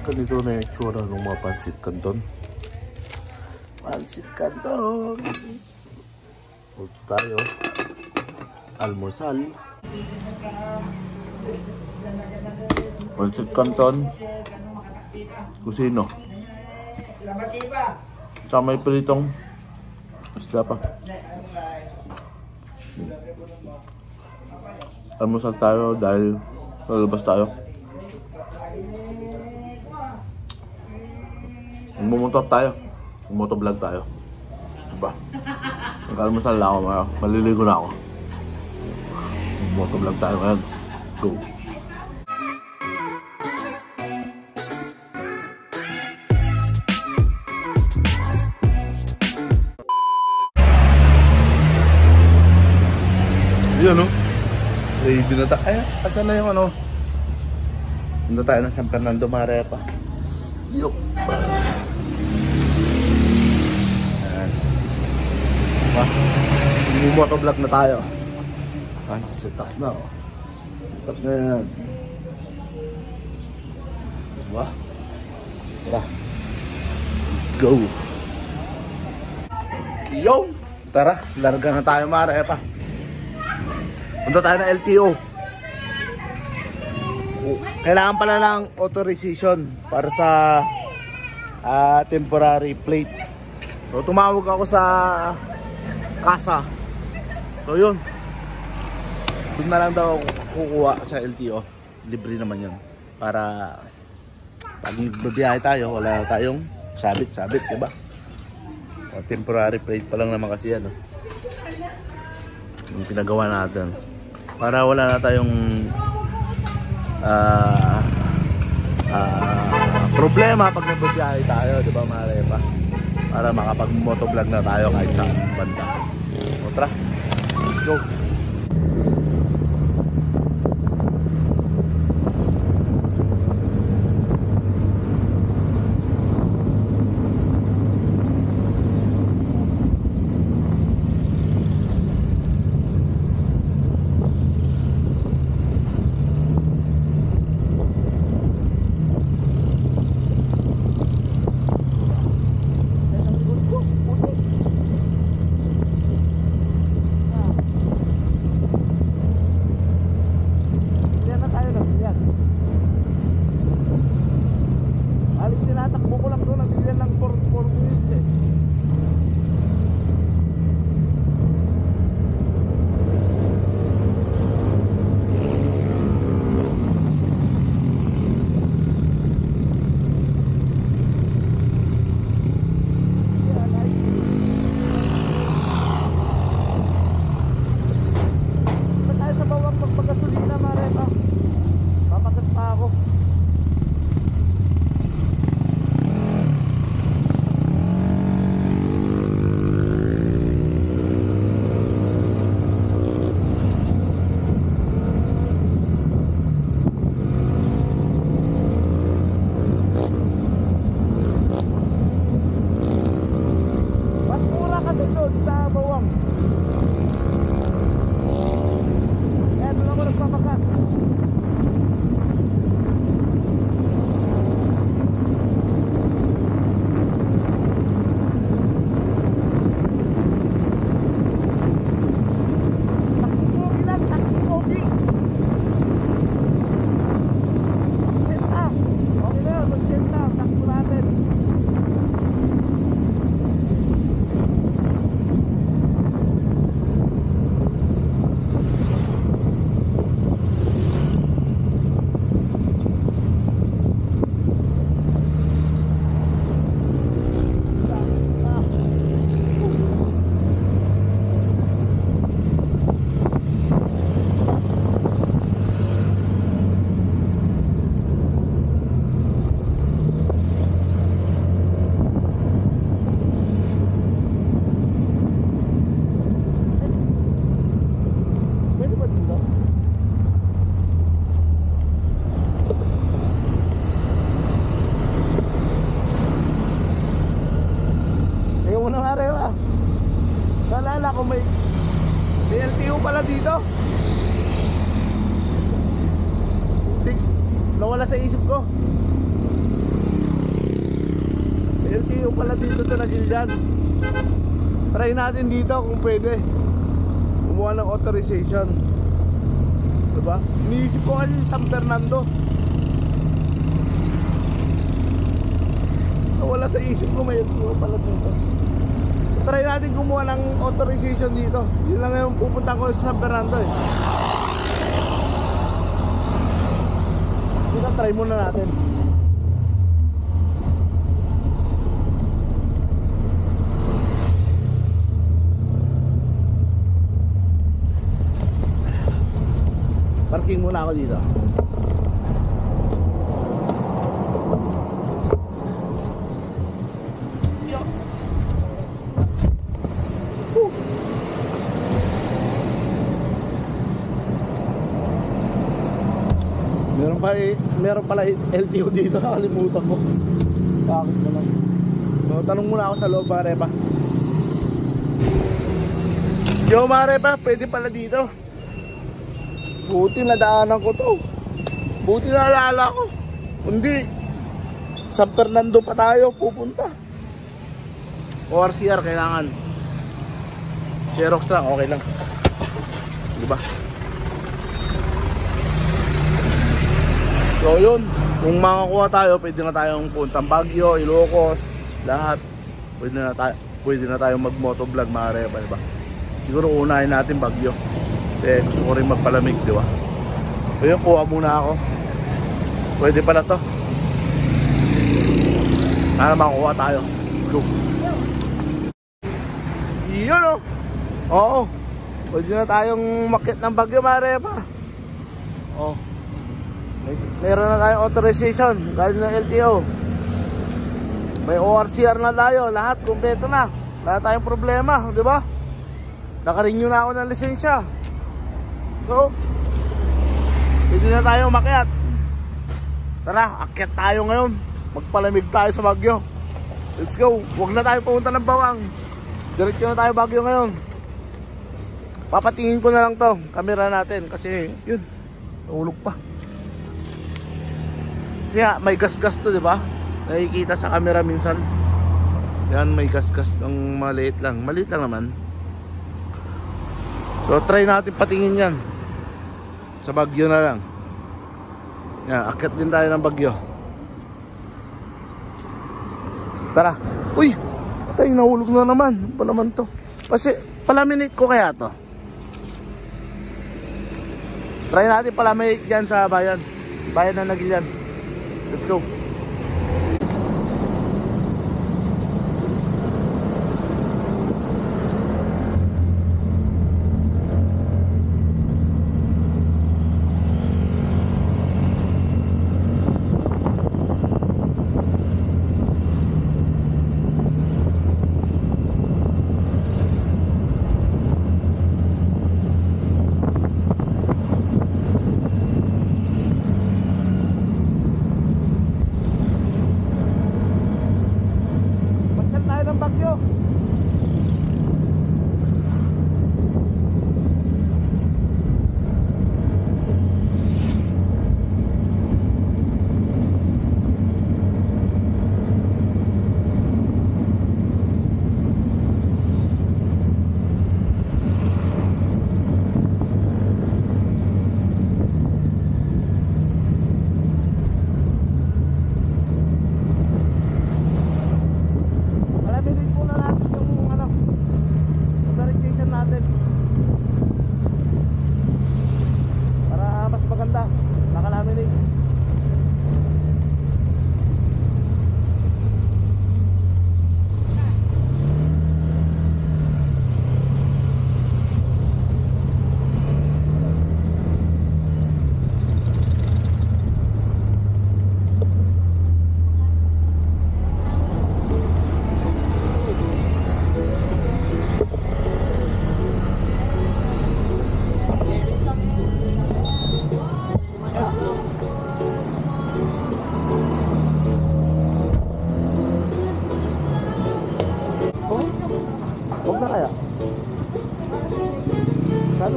Ganito na yung tsura ng mga pansit canton. Pansit canton! Punta tayo. Almusal. Pansit canton. Kusino. Saka may pritong isda pa. Almusal tayo dahil lalabas tayo. Mumotor tayo. Motovlog tayo. Diba? Nag-almusal na ako. Maliligo na ako. Motovlog tayo ngayon. Go! Yun, no? Ready na tayo. Ay, asan na yung ano? Punta tayo ng San Fernando Marepa. Yup! Motovlog na tayo. Set up na. Set up na yan. Diba? Tara. Let's go. Yo! Tara, larga na tayo Marepa. Punta tayo na LTO. Kailangan pala ng authorization para sa temporary plate. So tumawag ako sa kasa. So yun, doon na lang daw kukuha sa LTO. Libre naman yun. Para pag magbibiyahe tayo, wala tayong sabit-sabit, diba? O, temporary plate pa lang naman kasi yan, no? Yung pinagawa natin para wala na tayong problema pag magbibiyahe tayo, diba Marepa? Para makapag-motovlog na tayo kahit sa banda. O tara, let's go! Naalala ko may LTO pala dito. Nawala sa isip ko. LTO pala dito sa Nagilian. Try natin dito kung pwede kumuha ng authorization, diba? Iniisip ko kasi San Fernando, wala sa isip ko may LTO pala dito. Try natin kumuha ng authorization dito. Yun lang yung pupunta ko sa San Fernando eh. Dito try muna natin. Parking muna ako dito. Meron pala LTO dito, nakalimutan ko. Bakit naman? So, tanong muna ako sa loob, pare pa. Yo, mare pa, pwede pala dito. Buti nadaanan ko to. Buti naalala ko. Hindi, San Fernando pa tayo pupunta. ORCR kailangan. Xerox lang, okay lang. Diba? So yun, kung makakuha tayo, pwede na tayong puntang Baguio, Ilocos, lahat. Pwede na tayong mag-motovlog, maaari pa, diba? Siguro unahin natin Baguio. Kasi gusto ko rin magpalamig, diba? So yun, kuha muna ako. Pwede pala to. Sana makakuha tayo. Let's go. Yun o. Oo. Pwede na tayong makit ng Baguio, maaari pa. Oh. Meron na tayong authorization galing ng LTO. May ORCR na tayo. Lahat kumpleto na. Wala tayong problema, di ba? Naka-renew na ako ng lisensya. So pwede na tayo umakyat. Tara, akyat tayo ngayon. Magpalamig tayo sa Baguio. Let's go. Huwag na tayo pumunta ng Bawang. Diretso na tayo Baguio ngayon. Papatingin ko na lang to camera natin kasi yun, nahulog pa. Kaya may gas-gas to, di ba? Nakikita sa camera minsan. Yan, may gas-gas ng maliit lang. Maliit lang naman. So try natin patingin yan. Sa Baguio na lang. Yan, akyat din tayo ng Baguio. Tara. Uy! Patay, nahulog na naman. Ano pa naman to? Kasi palaminate ko kaya to. Try natin palaminate dyan sa bayan. Bayan na Nagilian. Let's go.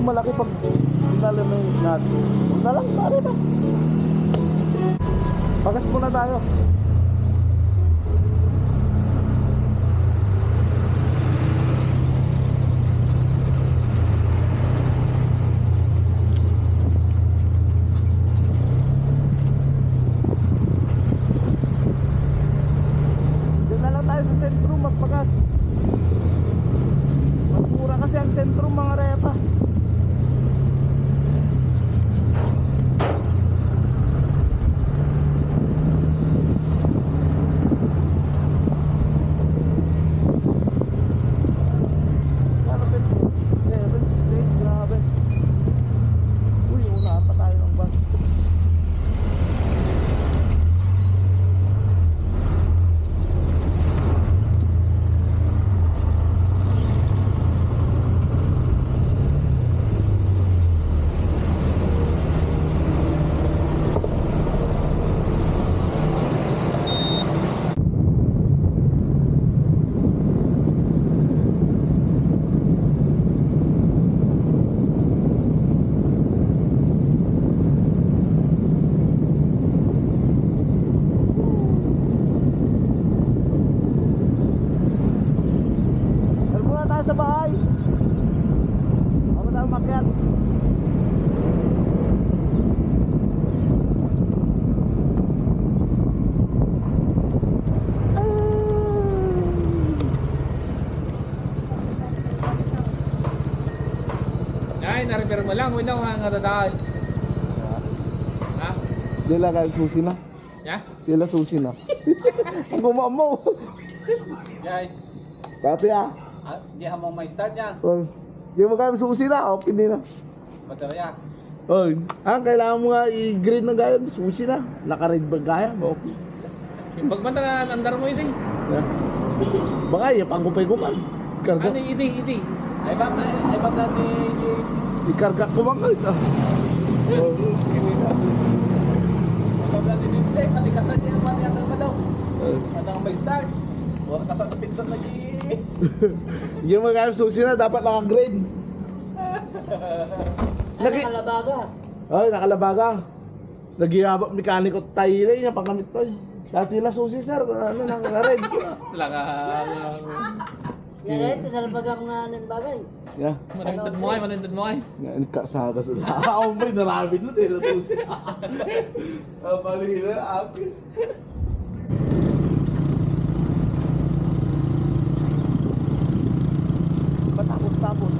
Malaki pag nalamin natin. Huwag na lang, pare na. Pagas muna tayo. magpagas. Mas mura kasi ang sentro mga repa. Sa bahay. Ako tayo makyat. Ay, na-repair mo lang. Huwag na nga dadaan. Ha? Dila ka susi na. Ya? Dila susi na. Ang gumamaw. Yay. Kati ah. Di hamong may start yan. Yung magkano susi na, okay din na. Baterya. Kailangan mo nga i-green na gaya, susi na. Naka-red ba gaya, okay. Yung pagbanta na andar mo ito. Baka yung panggupay-gupan. Karga. Ano iti? Ay bang natin Ikarga ko bang kahit ah. Ay bang natin din say, pati kastan niya ang mati ang daw. Ano may start? Huwag ka sa tapit lagi. Yung mga susi na dapat naka-grade. Nakalabaga. Ay, nakalabaga. Naghihabap mekaniko tayo niya panggamit to. Dati la susi sir, ano naka-red. Sila ka. Yan ito sa labaga mga anong bagay. Yeah. Manintad mo ay. Yan ka sa gas. Hombre, narabit na din susi. Mali na apis. Tapos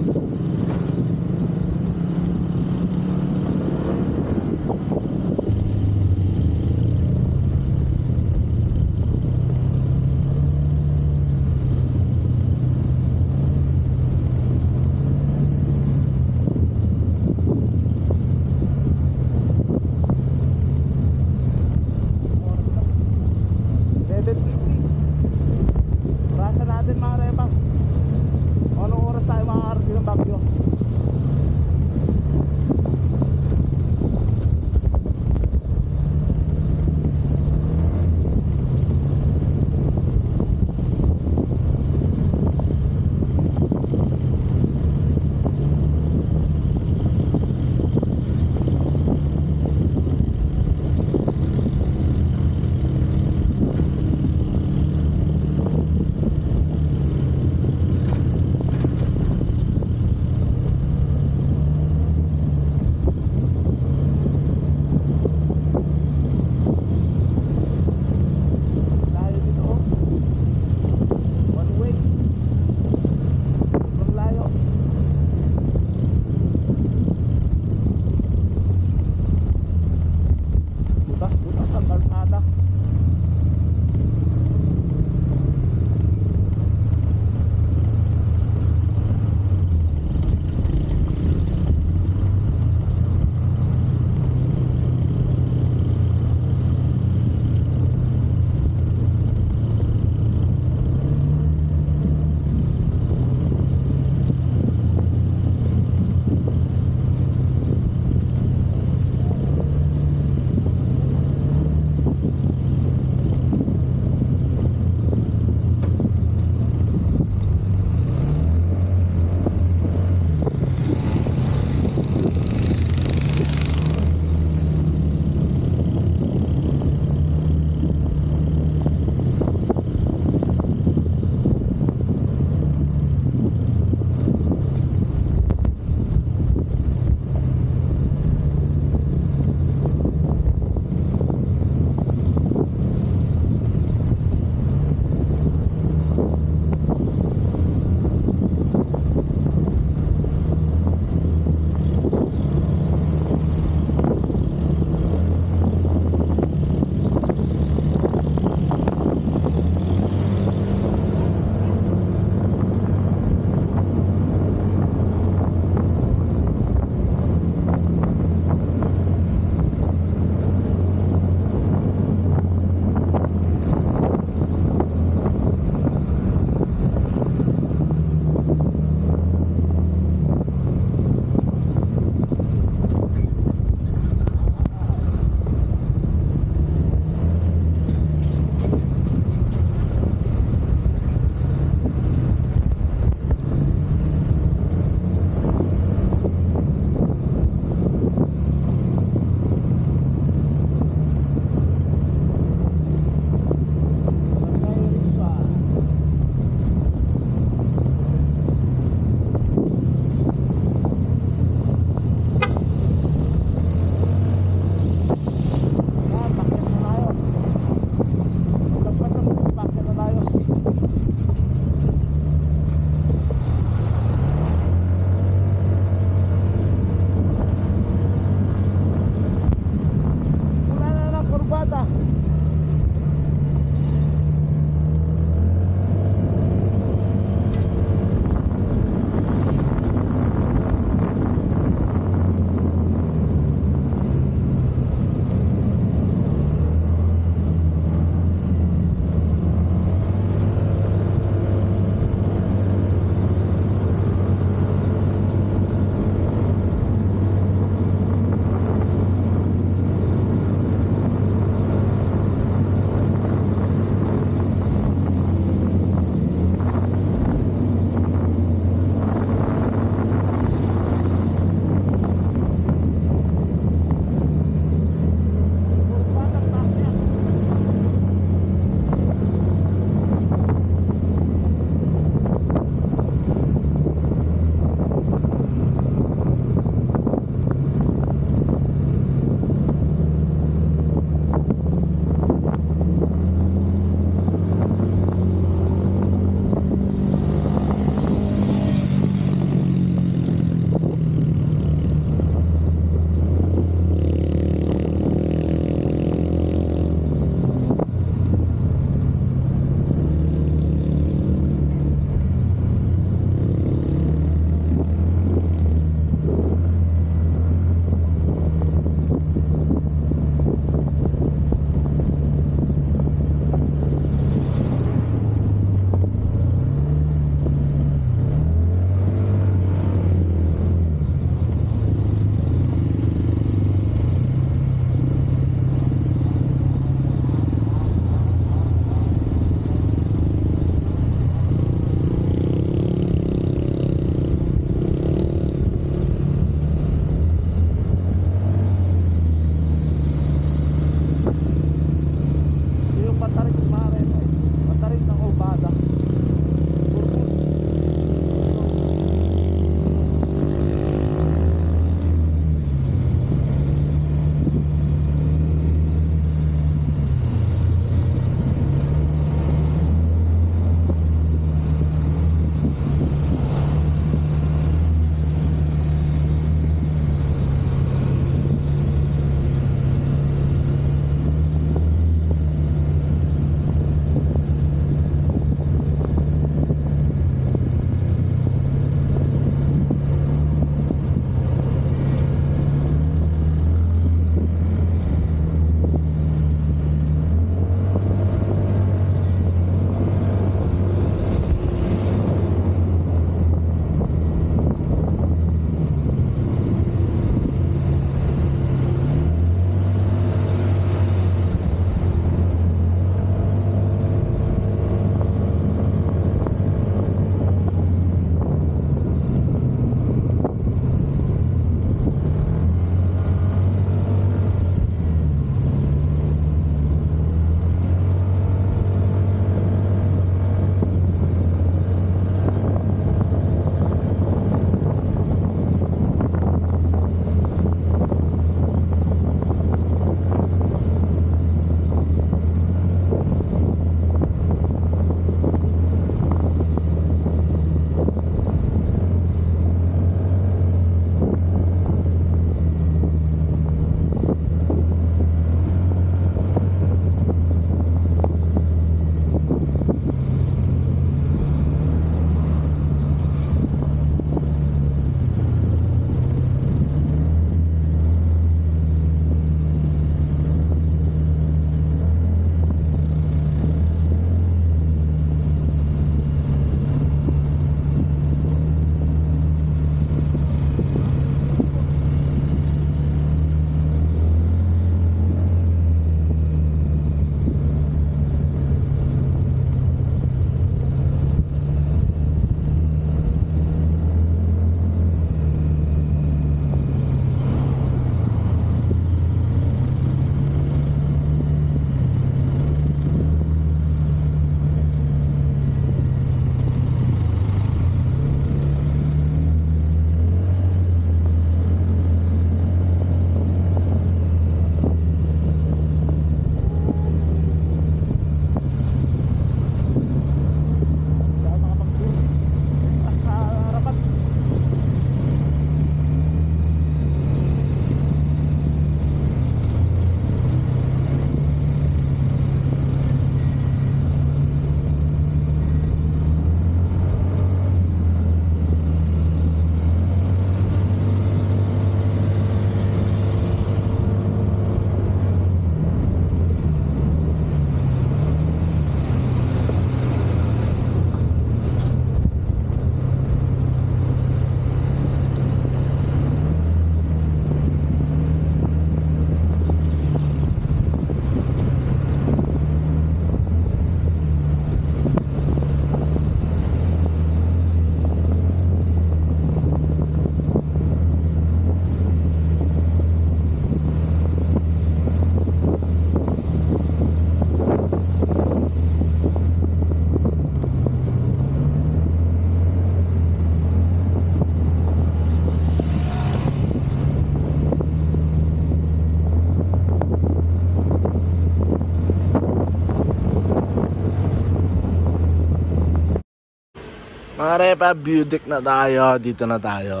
Mga repa, view deck na tayo. Dito na tayo.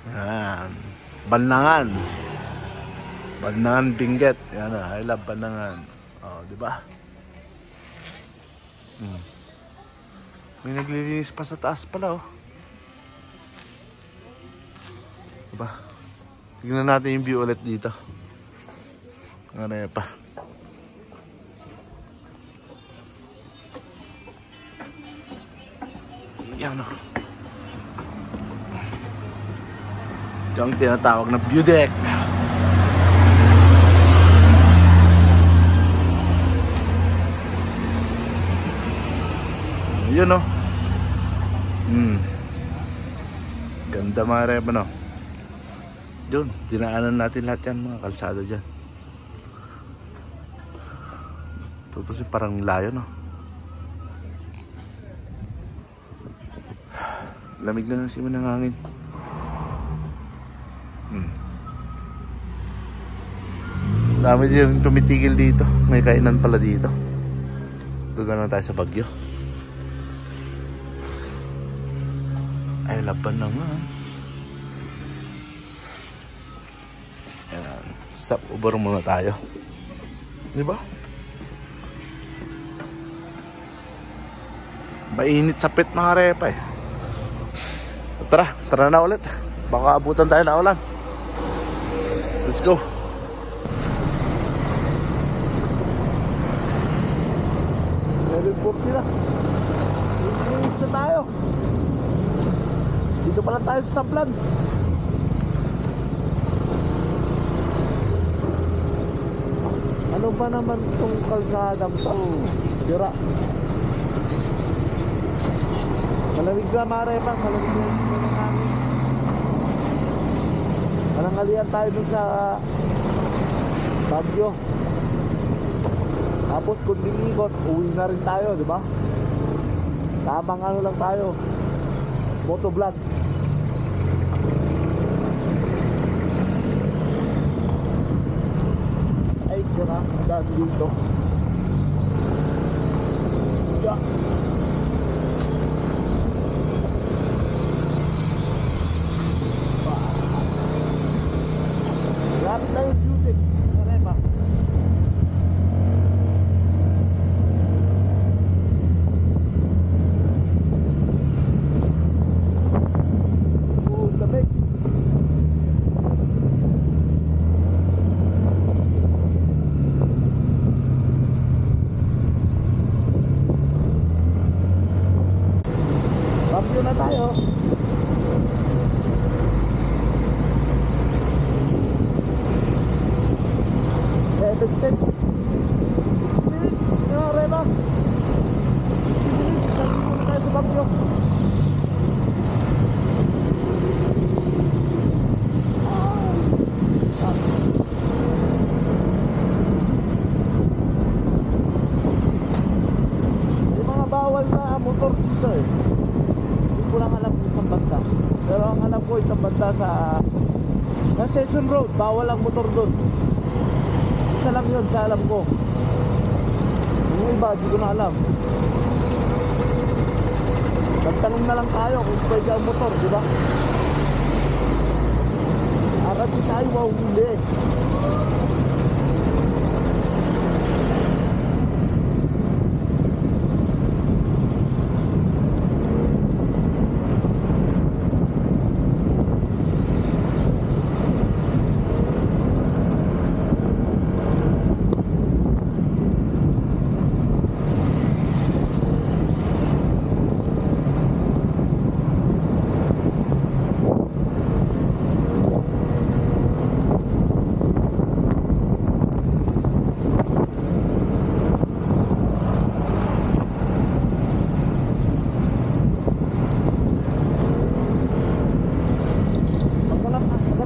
Ayan. Banangan. Banangan Benguet. Yan na, I love Banangan. Oh, di ba? May naglilinis pa sa taas pala, oh. Diba? Tignan natin yung view ulit dito. Mga repa. Yan, oh. Ito ang tinatawag na view deck. Yun, oh. Ganda mga repa, no? Yun, dinaanan natin lahat yan, mga kalsada dyan. Tutusin parang layo, no? Lamig na ng simo ng hangin. Dami din tumitigil dito. May kainan pala dito. Doon na tayo sa Baguio. Ay, laban na nga. Ayan. Stop over muna tayo. Diba? Mainit sa pit mga repa eh. Tara na ulit. Baka abutan tayo na ulan. Let's go. Level 40 na. 8 minutes na tayo. Dito pala tayo sa Saplan. Ano ba naman itong kalsadang to? Tira. Malamig na mga repa. Malamig na yung ng hangin. Malangalian tayo dun sa Baguio. Tapos kung lilikot, uwi na rin tayo, di ba? Tamang ano lang tayo, motovlog. Ay, sira, dahil dito. Yeah. Lapit na yung beauty. Sarema. Lamig. Baguio na tayo. Tek. Ano rema? Dito tayo sa Baguio. Yung mga bawal na motor dito eh. Hindi ko lang alam kung isang banda. Pero ang alam ko isang banda sa Session Road. Bawal ang motor doon. Isa lang yun sa alam ko. Yung iba, di ko na alam. Nagtanong na lang tayo kung pwede ang motor, di ba? Arabi tayo, wow, hindi.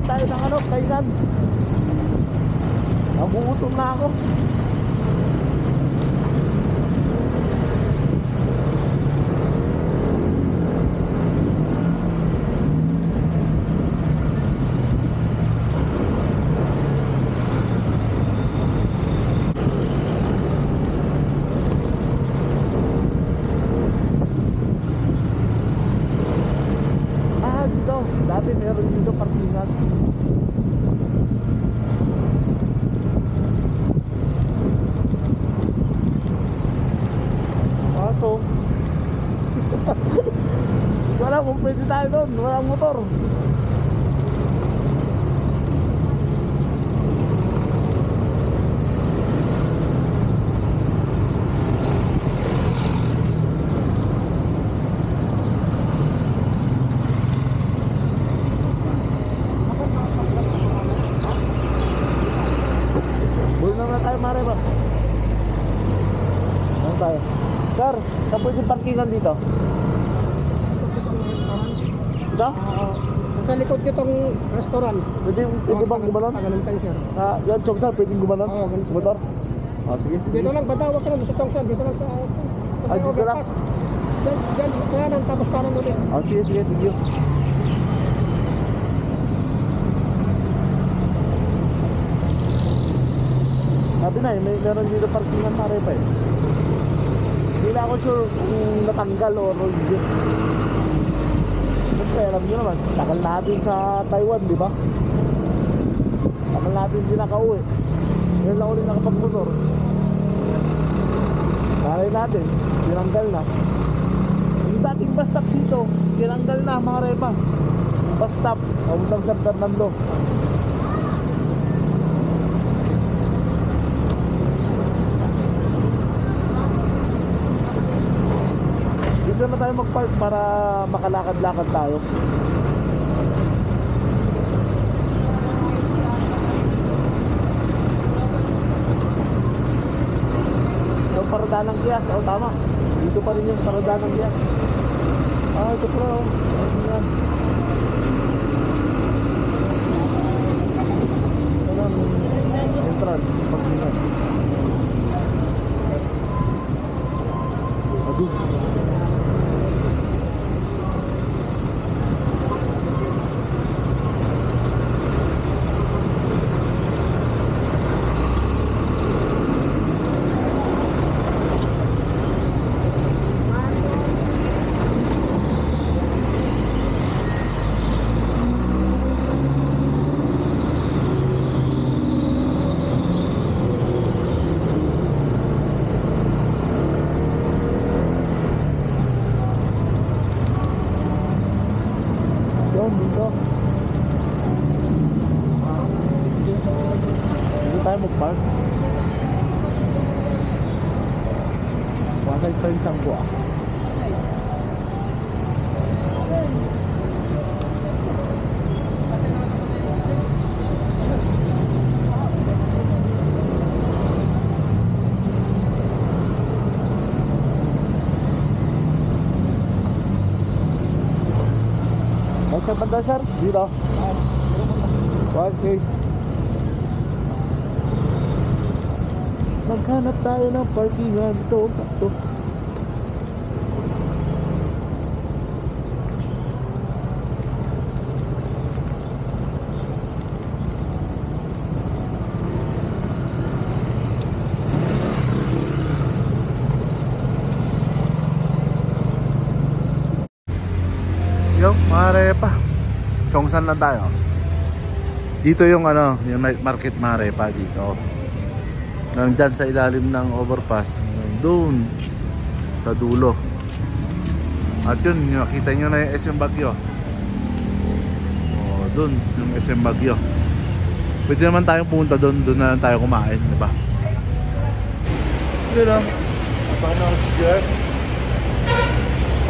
Tayo ng ano, kailan? Nagugutom na ako. kaso wala kung pwede tayo doon, walang motor. Mare ba? Ano tayo? Sir, saan pwede parkingan dito? Ito? Sa likod kitong restaurant. Pwede bang gumanon? Ganun tayo, sir. Yan, Chongsan, pwedeng gumanon? Oo, ganun. Motor? Sige. Dito lang, bata, huwag ka lang sa Chongsan. Dito lang sa... Dito lang? Diyan, kanan, tapos kanan ulit. Sige, thank you. Sabi na meron dito parkingan pare pa eh. Hindi na ako sure kung natanggal o hindi. Siyempre alam nyo naman, tagal natin sa Taiwan, di ba? Tagal natin hindi nakauwi. Ngayon lang ulit nakapagmotor. Tagal natin, tinanggal na. Yung dating bus stop dito, tinanggal na mga repa. Bus stop, papuntang San Fernando. Dito na tayo mag-park para makalakad-lakad tayo. Yung parada ng Gias, tama. Dito pa rin yung parada ng Gias. Ito pa rin. Ayan. Ito na, entrance. Pagkingan. Aduh. Dito tayo mag-park. Wasay pa yung sangko ah. Sa banda sir, dito. Okay. Maghanap tayo ng parkingan to, sakto. Yo, mga repa, Chongsan na tayo. Dito yung yung night market mga repa dito. Nandyan sa ilalim ng overpass, doon sa dulo. At yun, nakita nyo na yung SM Baguio. Doon yung SM Baguio. Pwede naman tayong pumunta doon, doon na lang tayo kumain, di ba? Yun lang.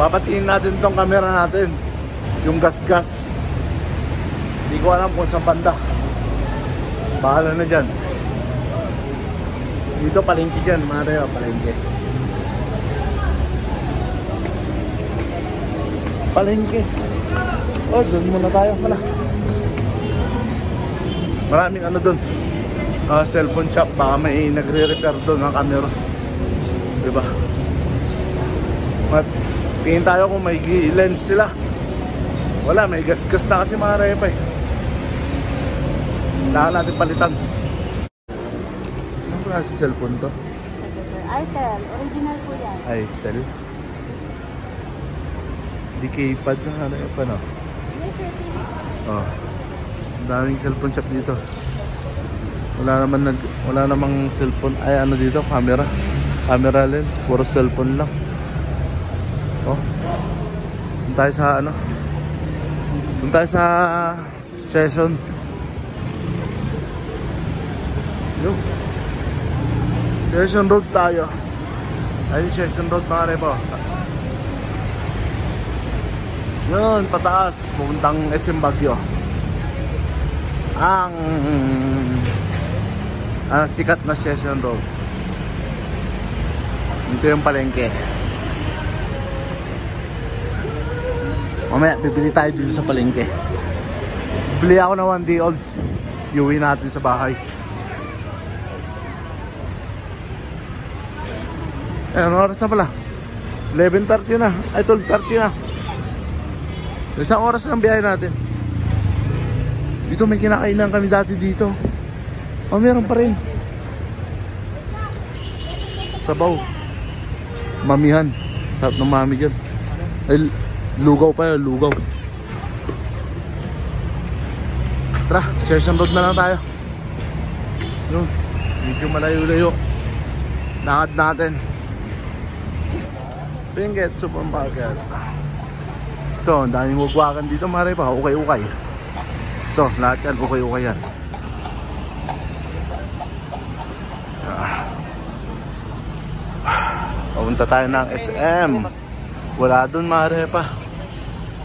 Papatiin natin tong camera natin. Yung gas-gas. Hindi ko alam kung saan banda. Bahala na dyan. Dito palengke dyan, Mario, palengke. Palengke. Doon muna tayo pala. Maraming doon. Cellphone shop, baka may nagre-repair doon ng camera. Diba? Tingin tayo kung may lens sila. Wala, may gas-gas na kasi mga repa eh. Kailangan natin palitan. Anong klase cellphone to? Sige sir, Itel. Original po yan. Itel? Di keypad na pa no? Yes sir, Ang daming cellphone shop dito. Wala namang cellphone. Ay dito, camera. Camera lens, puro cellphone lang. Oh. Doon tayo sa ano? Doon tayo sa Session. Yo. Session Road tayo. Ayun, Session Road mga repo. Yun, pataas. Pupuntang SM Baguio. Ang sikat na Session Road. Ito yung palengke. Mamaya, bibili tayo dito sa palengke. Bili ako na 1 day old. Iuwi natin sa bahay. Ano oras na pala? 11:30 na. Ay, 12:30 na. Isang oras lang biyahe natin. Dito may kinakainan kami dati dito. Oh, meron pa rin. Sabaw. Mamihan. Sarap ng mami dyan. Ay, lugaw pa yun, lugaw. Tara, Session Road na lang tayo. Yun, medyo malayo-layo. Lakad natin. Benguet Supermarket. Ito, ang daming mugwakan dito, mare pa. Ukay-ukay. Ito, lahat yan, ukay-ukay yan. Papunta tayo ng SM. Wala dun, mare pa.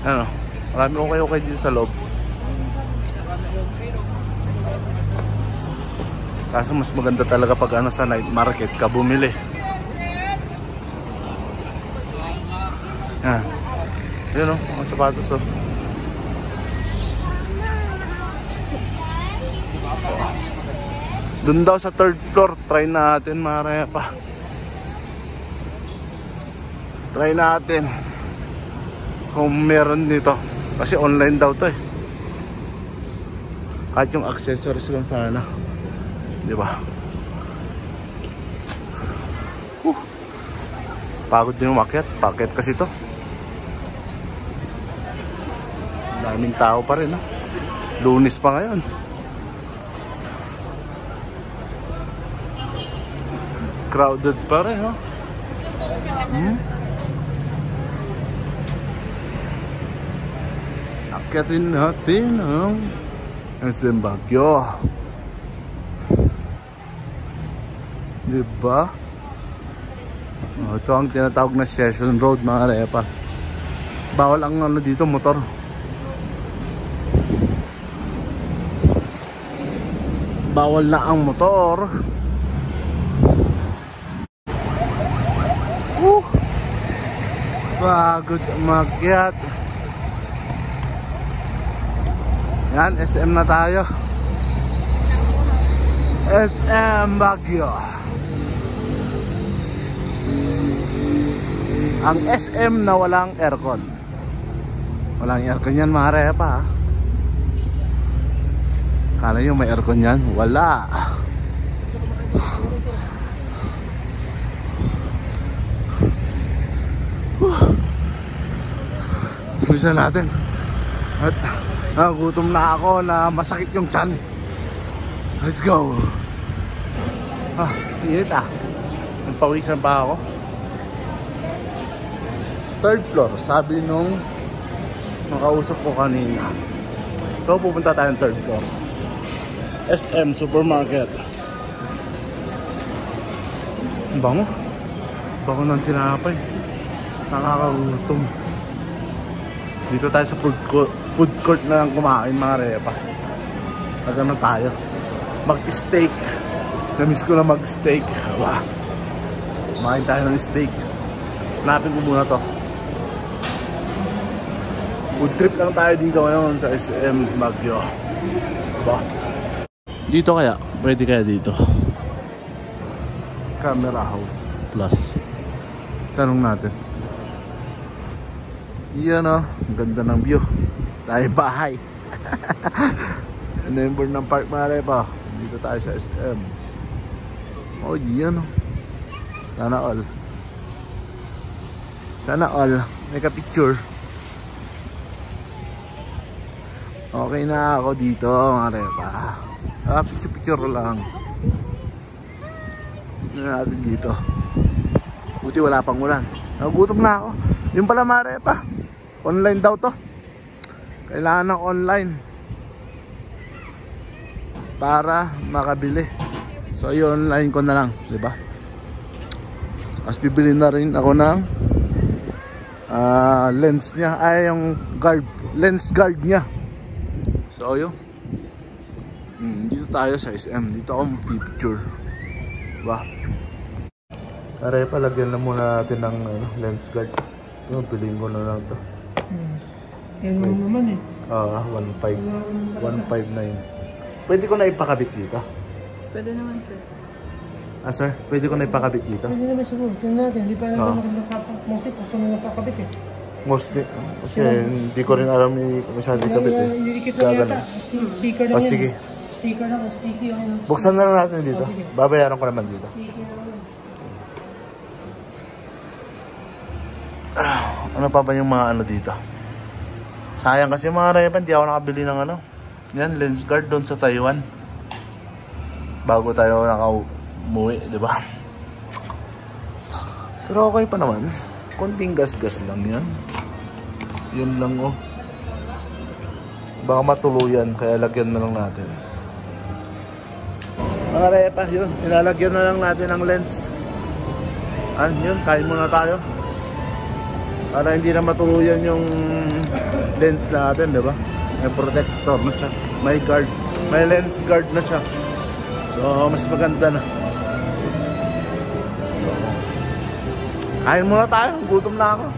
Ano, marami ukay-ukay dito sa loob. Kaso mas maganda talaga pag ano sa night market ka bumili. Yan. Yun o, mga sapatos o. Doon daw sa 3rd floor, try natin mga pa. Try natin kung meron dito. Kasi online daw to eh. Kahit yung accessories lang sana. Diba? Pagod din umakyat. Paket kasi to. Daming tao pa rin, no? Lunes pa ngayon. Crowded pa rin, no? Akyatin natin ang SM Baguio. Diba? Oh, ito ang tinatawag na Session Road mga repa. Bawal ang ano dito, motor. Bawal na ang motor. Pagod umakyat. Yan, SM na tayo. SM Baguio. Ang SM na walang aircon. Walang aircon yan mga repa. Kala nyo may aircon yan? Wala. Bisa natin. At nagutom na ako na masakit yung tiyan. Let's go. Init ah. Nagpawisan pa ako. 3rd floor, sabi nung makausap ko kanina. So pupunta tayo ng 3rd floor. SM Supermarket. Bango. Bango ng tinapay. Nakakagutom. Dito tayo sa food court na lang kumain mga repa. Nagano tayo. Mag-steak. Namiss ko na mag-steak. Wow. Kumain tayo ng steak. Hanapin ko muna to. Food trip lang tayo dito ngayon sa SM Baguio. Diba? Dito kaya? Pwede kaya dito? Camera House Plus. Tanong natin. Yan o. Ang ganda ng view. Tayo bahay. Number ng park mga repa. Dito tayo sa SM. Oh yan o. Sana all. Sana all. May ka-picture. Okay na ako dito mga repa. Picture lang. Tignan natin dito. Buti wala pang ulan. Nagugutom na ako. Yung pala mare pa. Online daw to. Kailangan ng online para makabili. So yun, online ko na lang, di ba? As bibili na rin ako ng lens niya, ay yung guard, lens guard niya. So yun. Dito tayo sa SM. Dito ako picture. Diba? Kaya palagyan na muna natin ng lens guard. Ito, bilhin ko na lang to. Yan mo naman eh. 159. Pwede ko na ipakabit dito? Pwede naman, sir. Sir, pwede ko na ipakabit dito? Hindi naman siguro. Tingnan natin. Hindi pa alam mostly gusto mo nakakabit eh. Mostly, kasi hindi ko rin alam ni masyadong kabit eh. Iikit lang yata. Sticker lang yan. Sige. Sticker lang. Sticky yung... Buksan na lang natin dito. Babayaran ko naman dito. Ano pa ba yung mga ano dito? Sayang kasi mga repan, di ako nakabili ng ano. Yan, lens guard doon sa Taiwan. Bago tayo naka-umuwi, di ba? Pero okay pa naman. Konting gas-gas lang yan. Yun lang oh. Baka matuluyan, kaya lagyan na lang natin. Mga repa, yun. Ilalagyan na lang natin ang lens. Yun, kain muna tayo. Para hindi na matuluyan yung lens natin, di ba? May protector na siya. May guard. May lens guard na siya. So, mas maganda na. Kain muna tayo. Gutom na ako.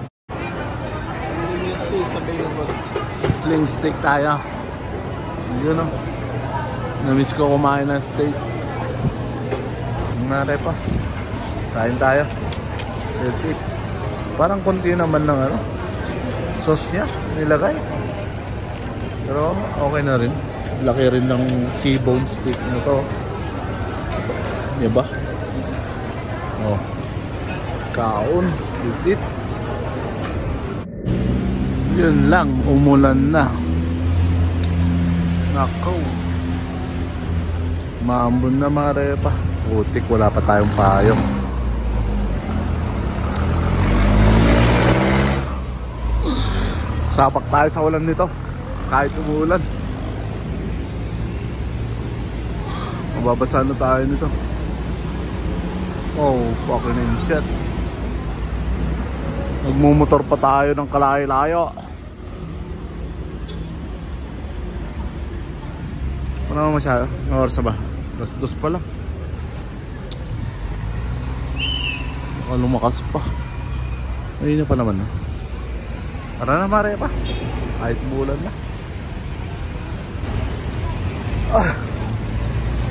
Sa sling steak tayo. Yun o. Namiss ko kumain ng steak. Nangyari pa. Kain tayo. That's it. Parang konti naman ng ano, sauce niya nilagay. Pero okay na rin. Laki rin ng T-bone steak na to. Diba? Oh. Kaon. That's it. Yun lang. Umulan na. Nakaw. Maambon na mga repa. Utik, wala pa tayong payong. Sapak tayo sa ulan nito. Kahit umulan. Mababasa na tayo nito. Oh, fucking shit. Nagmumotor pa tayo ng kalayo-layo. Ano naman masyado? Ang oras na ba? Alas 2 pa lang. Baka lumakas pa. Ayun na pa naman. Tara na mare pa. Kahit bulan na.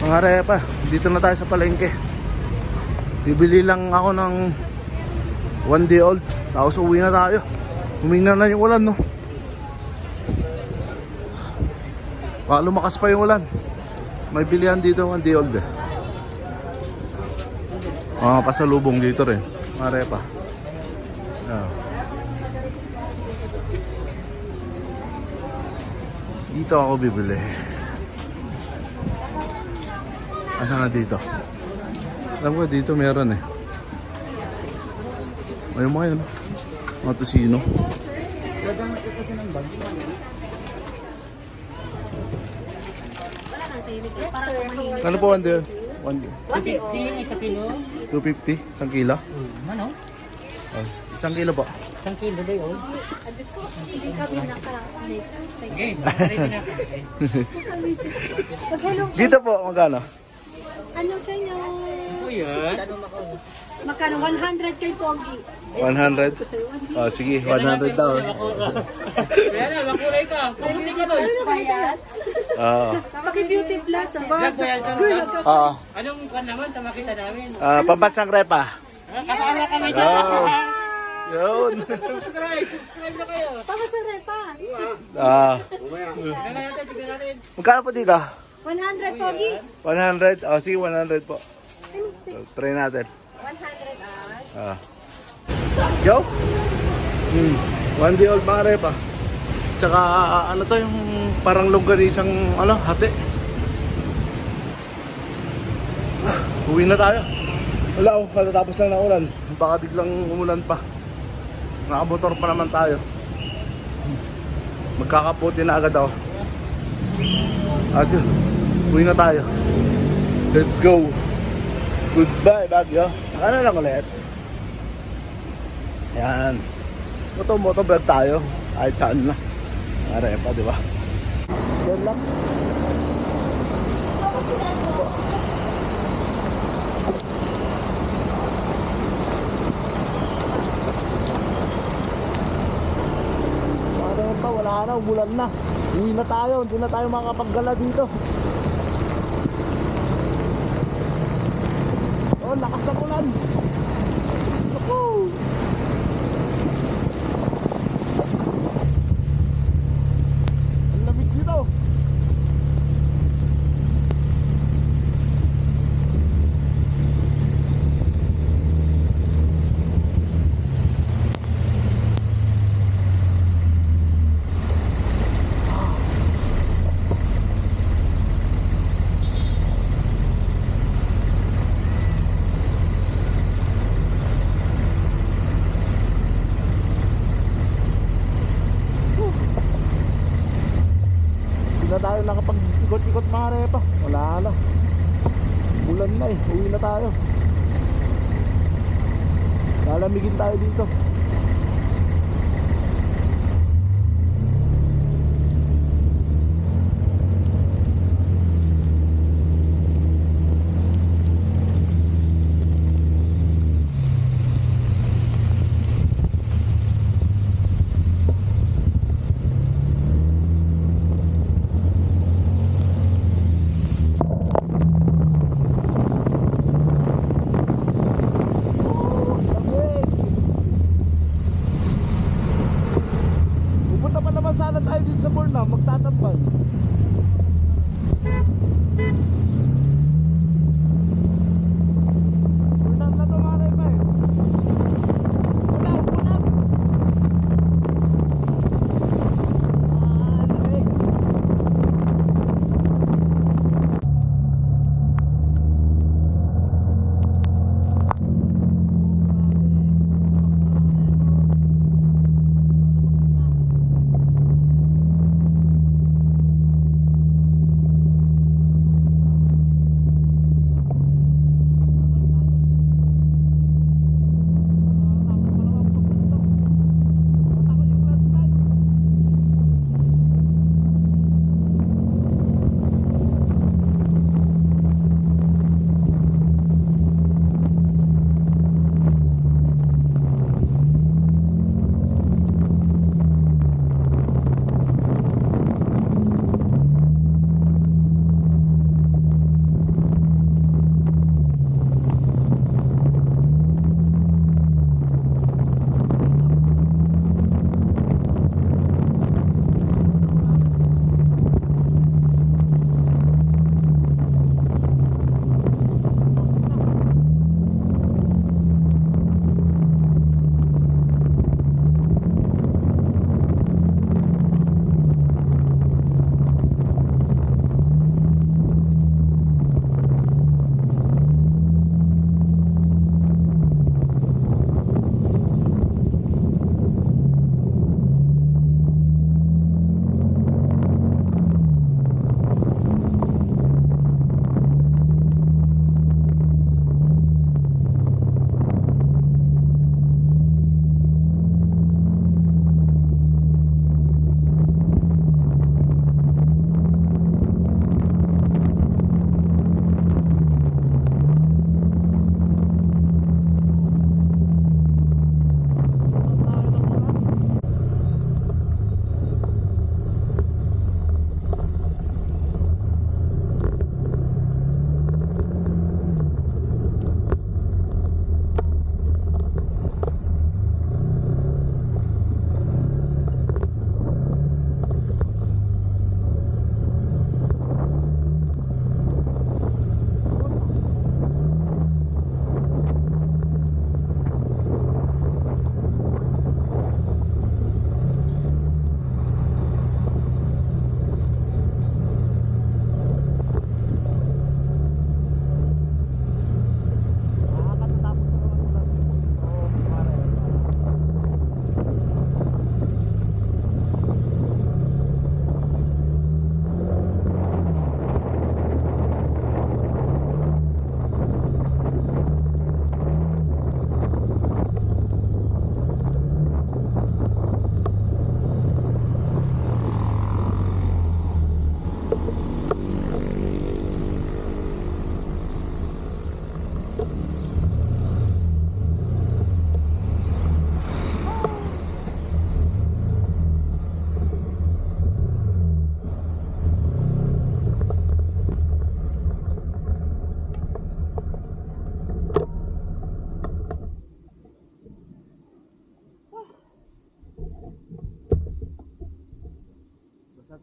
Mga repa, dito na tayo sa palengke. Bibili lang ako ng 1 day old. Tapos uwi na tayo. Humina na yung ulan, no? Baka lumakas pa yung ulan. May bilihan dito 1 day old eh. Pasalubong dito rin. Mga repa. Dito ako bibili. Asa na dito? Alam ko dito meron eh. Ayun mga yun. Mga tusino. Ano po 1 day? 250? 1 kilo? Ano? 1 kilo po. 1 kilo day old. Hindi kami Okay, ready na. Dito po, magkano? Ano sa inyo? Kuya. Magkano? 100 kay Pogi. 100? Oh, sige, 100 daw. Kaya na, makulay ka. Pumunti ka doon. Bayad? Oo. Paki-beauty plus. Anong kan naman, tamakita namin. Pambansang repa. Kakala kami dyan. Yun. Subscribe na kayo. Pamasarap pa. Tignan natin. Magkano po dito? 100 Pogi. 100? Oh, sige, 100 po. So, try natin. 100 Yo? 1 day old mga repa. Tsaka ano to yung parang longganisang hati. Uwi na tayo. Wala katatapos lang ng ulan. Baka biglang umulan pa. Nakamotor pa naman tayo. Magkakaputi na agad ako. At yun, uwi na tayo. Let's go. Goodbye Baguio. Saka na lang ulit. Yan. Moto-vlog tayo. Kahit saan na. Arepa, di ba? Yan lang. Arepa, wala na. Umulan na. Uwi na tayo. Hindi na tayo makapaggala dito. Oh, lakas ng ulan. Woohoo! Ang lamig dito. Hindi na tayo nakapag-ikot-ikot mga repa. Wala na. Bulan na eh. Uwi na tayo. Lalamigin tayo dito.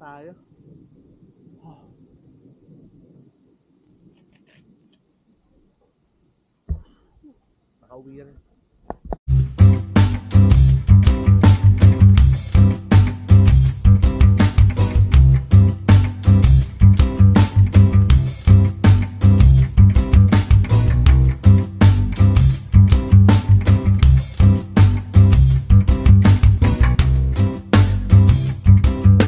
tayo. Oh. Nakauwi rin.